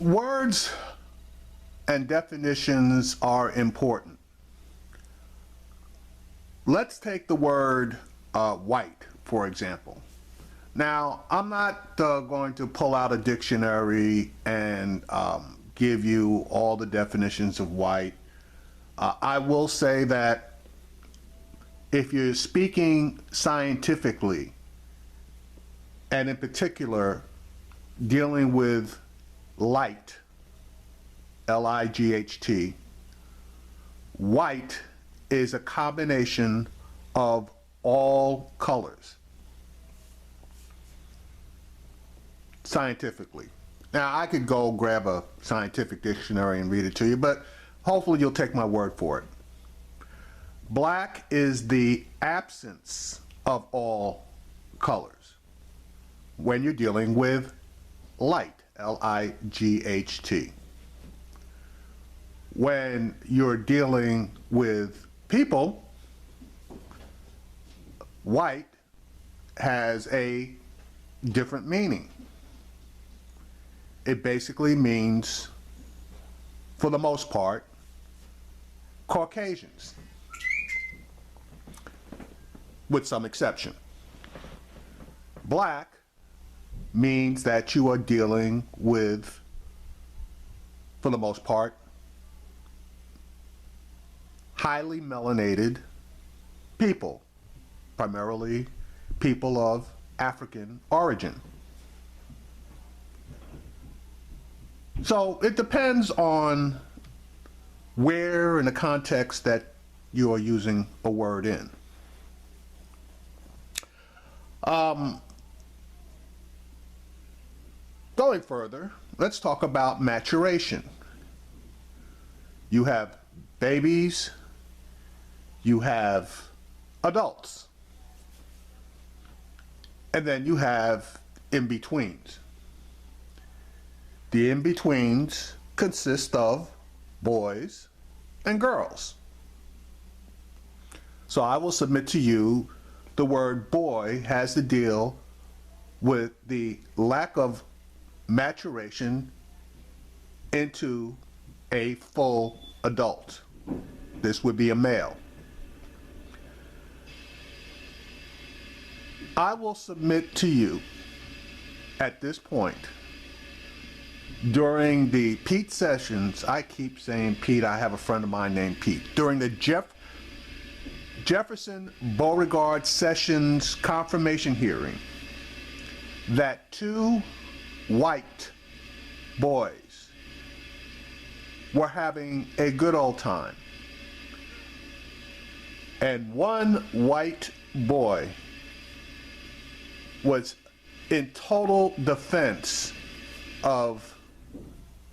Words and definitions are important. Let's take the word white, for example. Now, I'm not going to pull out a dictionary and give you all the definitions of white. I will say that if you're speaking scientifically, and in particular dealing with light, L-I-G-H-T, white is a combination of all colors, scientifically. Now, I could go grab a scientific dictionary and read it to you, but hopefully you'll take my word for it. Black is the absence of all colors when you're dealing with light, L-I-G-H-T. When you're dealing with people, white has a different meaning. It basically means, for the most part, Caucasians, with some exception. Black means that you are dealing with, for the most part, highly melanated people, primarily people of African origin. So it depends on where in the context that you are using a word in. Going further, let's talk about maturation. You have babies, you have adults, and then you have in-betweens. The in-betweens consist of boys and girls. So I will submit to you the word boy has to deal with the lack of maturation into a full adult. This would be a male. I will submit to you at this point, during the Pete sessions, I keep saying Pete, I have a friend of mine named Pete. During the Jefferson Beauregard Sessions confirmation hearing, that 2 white boys were having a good old time. And 1 white boy was in total defense of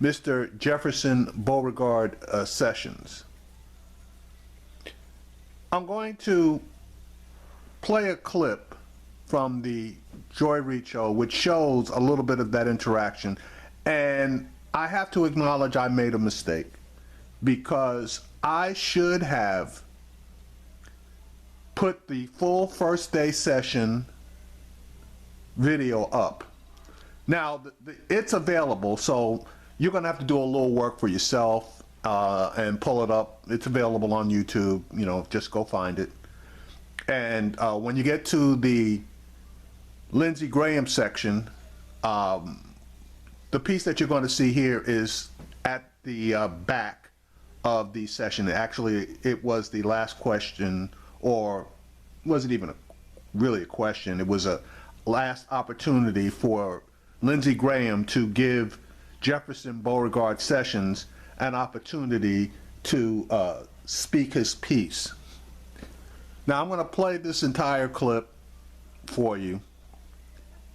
Mr. Jefferson Beauregard Sessions. I'm going to play a clip from the Joy Reid show, which shows a little bit of that interaction. And I have to acknowledge I made a mistake, because I should have put the full first day session video up. Now, it's available, so you're going to have to do a little work for yourself and pull it up. It's available on YouTube. You know, just go find it. And when you get to the Lindsey Graham section, the piece that you're going to see here is at the back of the session. Actually, it was the last question, or wasn't even really a question. It was a last opportunity for Lindsey Graham to give Jefferson Beauregard Sessions an opportunity to speak his piece. Now I'm going to play this entire clip for you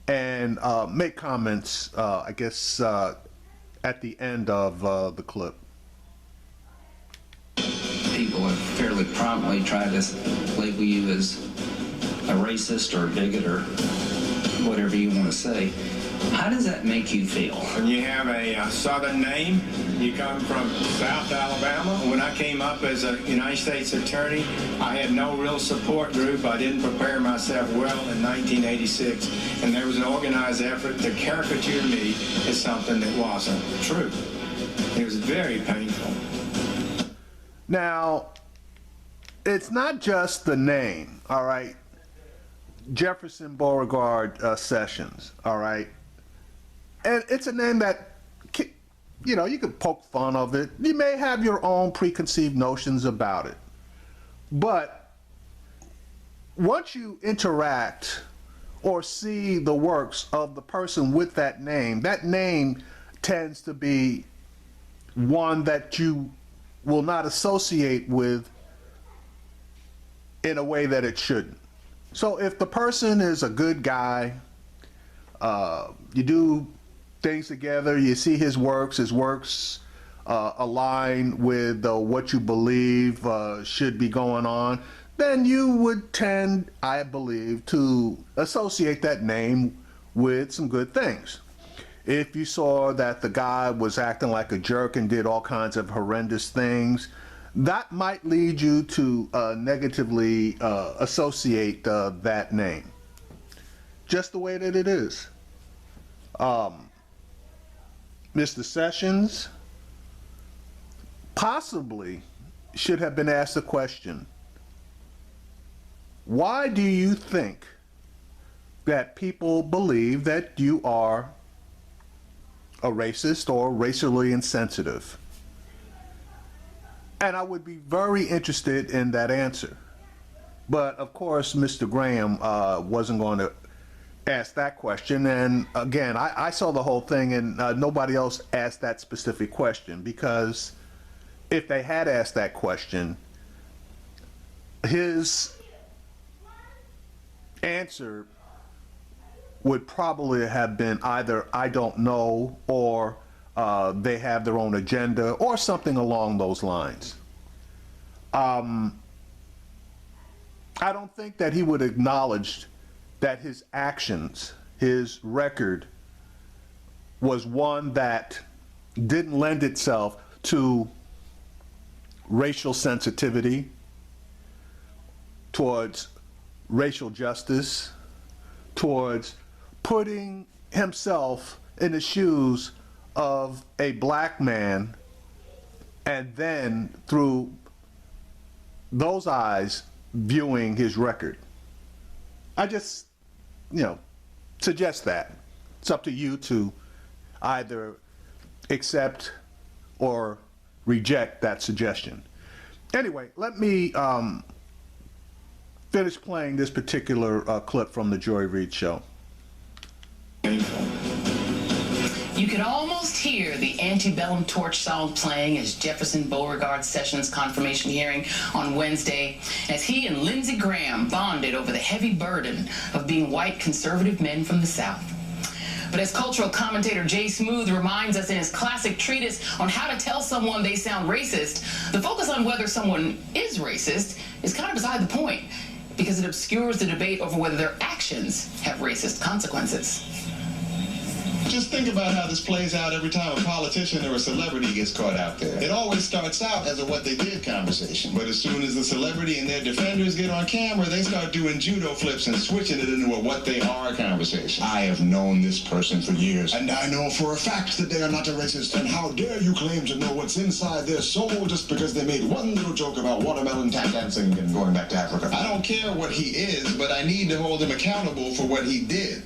and make comments, I guess, at the end of the clip. People have fairly promptly tried to label you as a racist or a bigot or whatever you want to say. How does that make you feel? When you have a southern name, you come from South Alabama. When I came up as a United States attorney, I had no real support group. I didn't prepare myself well in 1986, and there was an organized effort to caricature me as something that wasn't true. It was very painful. Now, it's not just the name, all right? Jefferson Beauregard Sessions, all right? And it's a name that, you know, you could poke fun of it. You may have your own preconceived notions about it. But once you interact or see the works of the person with that name tends to be one that you will not associate with in a way that it shouldn't. So if the person is a good guy, you do things together, you see his works align with what you believe should be going on, then you would tend, I believe, to associate that name with some good things. If you saw that the guy was acting like a jerk and did all kinds of horrendous things, that might lead you to negatively associate that name. Just the way that it is. Mr. Sessions possibly should have been asked the question, why do you think that people believe that you are a racist or racially insensitive? And I would be very interested in that answer. But of course, Mr. Graham wasn't going to ask that question. And again, I saw the whole thing, and nobody else asked that specific question, because if they had asked that question, his answer would probably have been either I don't know, or they have their own agenda, or something along those lines. I don't think that he would acknowledge that his actions, his record, was one that didn't lend itself to racial sensitivity, towards racial justice, towards putting himself in the shoes of a black man, and then through those eyes viewing his record. I just, suggest that. It's up to you to either accept or reject that suggestion. Anyway, let me finish playing this particular clip from the Joy Reid show. You could almost hear the antebellum torch song playing as Jefferson Beauregard Sessions' confirmation hearing on Wednesday, as he and Lindsey Graham bonded over the heavy burden of being white conservative men from the South. But as cultural commentator Jay Smooth reminds us in his classic treatise on how to tell someone they sound racist, the focus on whether someone is racist is kind of beside the point, because it obscures the debate over whether their actions have racist consequences. Just think about how this plays out every time a politician or a celebrity gets caught out there. It always starts out as a what they did conversation. But as soon as the celebrity and their defenders get on camera, they start doing judo flips and switching it into a what they are conversation. I have known this person for years, and I know for a fact that they are not a racist. And how dare you claim to know what's inside their soul just because they made one little joke about watermelon tap dancing and going back to Africa. I don't care what he is, but I need to hold him accountable for what he did.